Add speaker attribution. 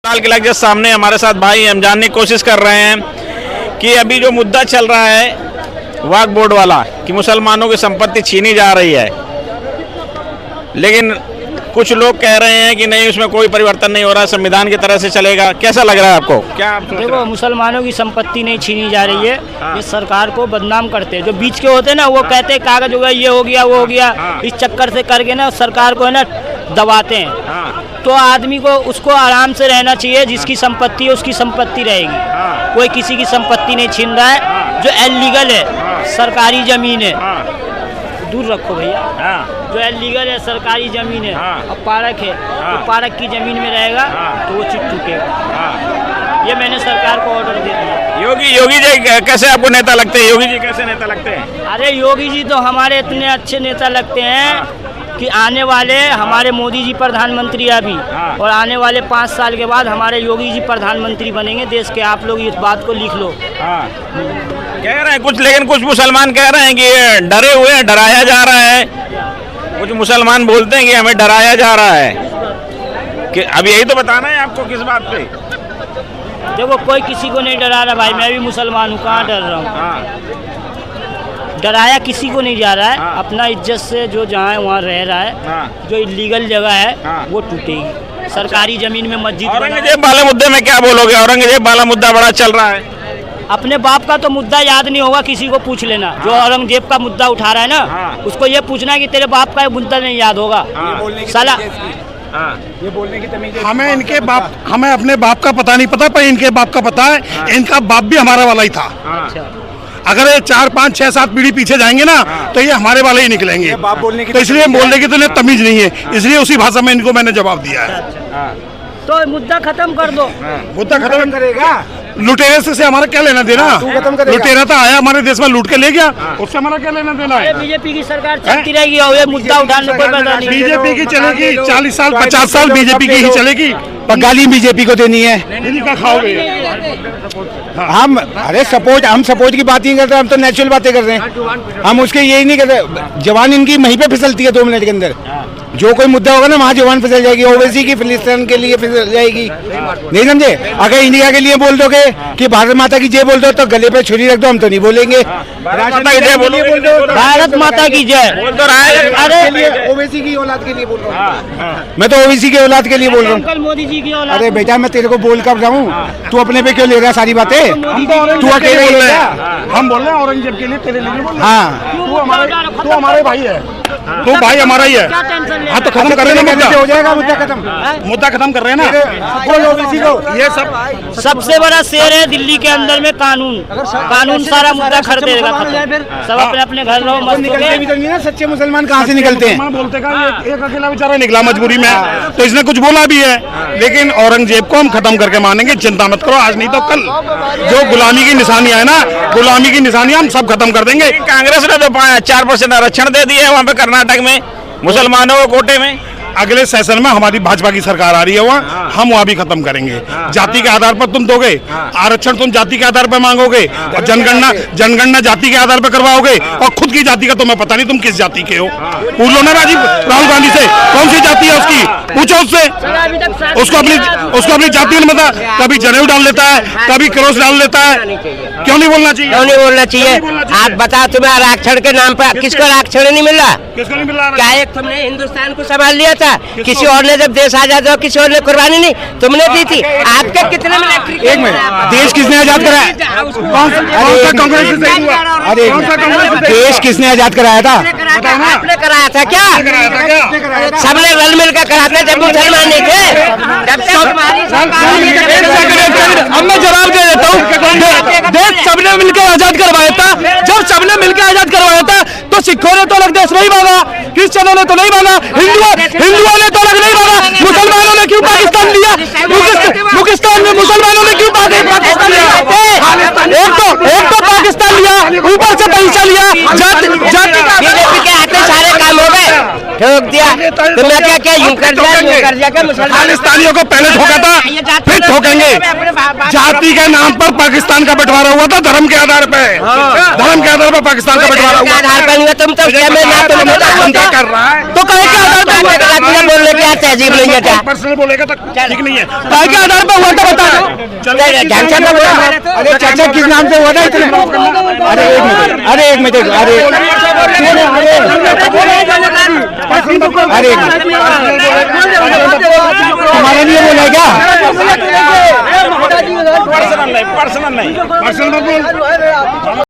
Speaker 1: लाल किला के सामने हमारे साथ भाई हम जानने की कोशिश कर रहे हैं कि अभी जो मुद्दा चल रहा है वक्फ बोर्ड वाला कि मुसलमानों की संपत्ति छीनी जा रही है, लेकिन कुछ लोग कह रहे हैं कि नहीं, उसमें कोई परिवर्तन नहीं हो रहा, संविधान की तरह से चलेगा। कैसा लग रहा है आपको? क्या आप सोच रहे हैं?
Speaker 2: देखो, मुसलमानों की संपत्ति नहीं छीनी जा रही है। ये सरकार को बदनाम करते हैं। जो बीच के होते हैं ना, वो कहते हैं कागज हो गया, ये हो गया, वो हो गया, इस चक्कर से करके ना सरकार को है ना दबाते हैं। तो आदमी को उसको आराम से रहना चाहिए। जिसकी संपत्ति है उसकी संपत्ति रहेगी। कोई किसी की संपत्ति नहीं छीन रहा है। जो इल्लीगल है, सरकारी जमीन है, दूर रखो भैया। जो इल्लीगल है, सरकारी जमीन है, अब पार्क है, तो पार्क की जमीन में रहेगा तो वो चिट चुकेगा। ये मैंने सरकार को ऑर्डर दे दिया।
Speaker 1: योगी जी कैसे आपको नेता लगते हैं? योगी जी कैसे नेता लगते हैं?
Speaker 2: अरे योगी जी तो हमारे इतने अच्छे नेता लगते हैं कि आने वाले हमारे मोदी जी प्रधानमंत्री अभी, और आने वाले 5 साल के बाद हमारे योगी जी प्रधानमंत्री बनेंगे देश के। आप लोग इस बात को लिख लो।
Speaker 1: कह रहे हैं कुछ, लेकिन कुछ मुसलमान कह रहे हैं कि ये डरे हुए हैं, डराया जा रहा है। कुछ मुसलमान बोलते हैं कि हमें डराया जा रहा है। कि अब यही तो बताना है आपको किस बात पे?
Speaker 2: देखो, कोई किसी को नहीं डरा रहा भाई। मैं भी मुसलमान हूँ, कहाँ डर रहा हूँ? डराया किसी को नहीं जा रहा है। अपना इज्जत से जो जहाँ है वहाँ रह रहा है। जो इलीगल जगह है वो टूटेगी। सरकारी जमीन में मस्जिद।
Speaker 1: औरंगजेब वाले मुद्दे में क्या बोलोगे? औरंगजेब वाला मुद्दा बड़ा चल रहा है।
Speaker 2: अपने बाप का तो मुद्दा याद नहीं होगा, किसी को पूछ लेना। जो औरंगजेब का मुद्दा उठा रहा है ना, उसको ये पूछना कि तेरे बाप का मुद्दा नहीं याद होगा। साला
Speaker 3: ये बोलने की तमीज। हमें अपने बाप का पता नहीं पता, पर इनके बाप का पता है। इनका बाप भी हमारा वाला ही था। अगर ये 4, 5, 6, 7 पीढ़ी पीछे जाएंगे ना, तो ये हमारे वाले ही निकलेंगे। तो इसलिए बोलने की तो इन्हें तमीज नहीं है, इसलिए उसी भाषा में इनको मैंने जवाब दिया है।
Speaker 2: तो मुद्दा खत्म कर दो।
Speaker 3: मुद्दा खत्म करेगा? लुटेरे से हमारा क्या लेना देना? लुटेरा तो आया हमारे देश में, लूट के ले गया, उससे हमारा क्या लेना देना है?
Speaker 2: बीजेपी की सरकार चलती रहेगी और ये मुद्दा उठाने कोई पता नहीं।
Speaker 3: बीजेपी की चलेगी 40 साल 50 साल बीजेपी की ही चलेगी।
Speaker 4: पर गाली बीजेपी को देनी है।
Speaker 3: इन्हीं का खाओगे।
Speaker 4: हम हम सपोर्ट की बात नहीं करते, हम तो नेचुरल बातें कर रहे हैं। हम उसके यही नहीं करते। जवान इनकी वहीं पे फिसलती है 2 मिनट के अंदर। जो कोई मुद्दा होगा ना, वहाँ जवान फिसल जाएगी। ओवैसी की फिलिस्तीन के लिए फिसल जाएगी। नहीं समझे? अगर इंडिया के लिए बोल दोगे कि भारत माता की जय बोल दो, तो गले पे छुरी रख दो, हम तो नहीं बोलेंगे।
Speaker 2: भारत माता की जय बोल दो।
Speaker 4: अरे ओवैसी की औलाद के लिए बोल रहा हूँ। मैं तो ओवैसी की औलाद के लिए बोल रहा हूँ।
Speaker 2: मोदी जी की औलाद।
Speaker 4: अरे बेटा, मैं तेरे को बोल कर रहा हूँ, तू अपने पे क्यों ले रहा है सारी बातें? तू अकेले बोल रहा है।
Speaker 3: हम बोल रहे हैं औरंगजेब के लिए, तेरे लिए बोल रहे हैं।
Speaker 4: हाँ,
Speaker 3: तू हमारे भाई है, तू भाई हमारा ही है। हाँ, तो खत्म कर रहे हैं ना मुद्दा।
Speaker 4: हो जाएगा मुद्दा खत्म।
Speaker 3: मुद्दा खत्म कर रहे हैं ना। ये सब
Speaker 2: सबसे बड़ा शेर है दिल्ली के अंदर में कानून सारा मुद्दा कर देगा खत्म। सब अपने अपने घर रहो, मस्त
Speaker 4: निकलते भी तो नहीं ना। सच्चे मुसलमान कहाँ से निकलते हैं?
Speaker 3: बोलते का एक अकेला बेचारा निकला मजबूरी में, तो इसने कुछ बोला भी है। लेकिन औरंगजेब को हम खत्म करके मानेंगे, चिंता मत करो। आज नहीं तो कल जो गुलामी की निशानियां है ना, गुलामी की निशानियां हम सब खत्म कर देंगे।
Speaker 1: कांग्रेस ने तो 4% आरक्षण दे दिए वहाँ पे कर्नाटक में मुसलमानों को कोटे में।
Speaker 3: अगले सेशन में हमारी भाजपा की सरकार आ रही है, वहाँ हम वहाँ भी खत्म करेंगे। जाति के आधार पर तुम दोगे आरक्षण, तुम जाति के आधार पर मांगोगे, और जनगणना जाति के आधार पर करवाओगे, और खुद की जाति का तुम्हें पता नहीं तुम किस जाति के हो। पूछ लो ना राहुल गांधी से, कौन सी जाति है उसकी, पूछो उससे। उसको अपनी जाति नहीं पता। कभी जनेऊ डाल लेता है, कभी क्रॉस डाल लेता है। क्यों नहीं बोलना चाहिए?
Speaker 5: क्यों नहीं बोलना चाहिए? आप बताओ, तुम्हें आरक्षण के नाम पर किसको आरक्षण नहीं मिल रहा?
Speaker 3: किसको नहीं मिल रहा?
Speaker 5: क्या एक तुमने हिंदुस्तान को संभाल लिया था? किसी और ने जब देश आजाद हो, किसी और ने कुर्बानी नहीं, तुमने दी थी। आपके कितने मिनट?
Speaker 4: एक मिनट, देश किसने आजाद कराया?
Speaker 3: कांग्रेस से सही हुआ?
Speaker 4: अरे देश किसने आजाद कराया था?
Speaker 5: आपने कराया था क्या? सबने रल मिलकर कराते जब मुसलमान नहीं थे।
Speaker 4: अब मैं जवाब दे देता हूँ। देश सबने मिलकर आजाद करवाया था। जब सबने मिलकर आजाद करवाया था, तो सिखों ने तो अलग देश नहीं मांगा, क्रिश्चियनों ने तो नहीं मांगा, हिंदुओं ने तो अलग नहीं मांगा। मुसलमानों ने क्यों पाकिस्तान लिया? पाकिस्तान में मुसलमानों ने क्यों पाकिस्तान लिया? एक तो पाकिस्तान लिया, ऊपर से पैसा लिया। जाति का बीजेपी के हाथ में सारे काम हो गए।
Speaker 5: ठोक दिया तो मैं क्या क्या यूं कर दिया क्या मुसलमान
Speaker 3: खालिस्तानियों को पहले ठोका था, फिर ठोकेंगे। जाति के नाम पर पाकिस्तान का बंटवारा हुआ था, धर्म के आधार पे, धर्म के आधार पर पाकिस्तान का बंटवारा हुआ
Speaker 5: आधार पर नहीं है, तुम तो क्या मैं ना तुम
Speaker 3: क्या कर रहा है?
Speaker 4: तो कहे के आधार पे
Speaker 5: बोलने की तहजीब नहीं है क्या
Speaker 3: पर्सनल बोलेगा तो ठीक नहीं है।
Speaker 4: कहे के आधार पे हुआ था बता दो।
Speaker 5: ध्यान से बोलो।
Speaker 4: अरे चाचा किस नाम से हुआ था इतने? अरे एक मिनट अरे तुम्हारे लिए बोला क्या?
Speaker 1: पर्सनल नहीं, पर्सनल नहीं।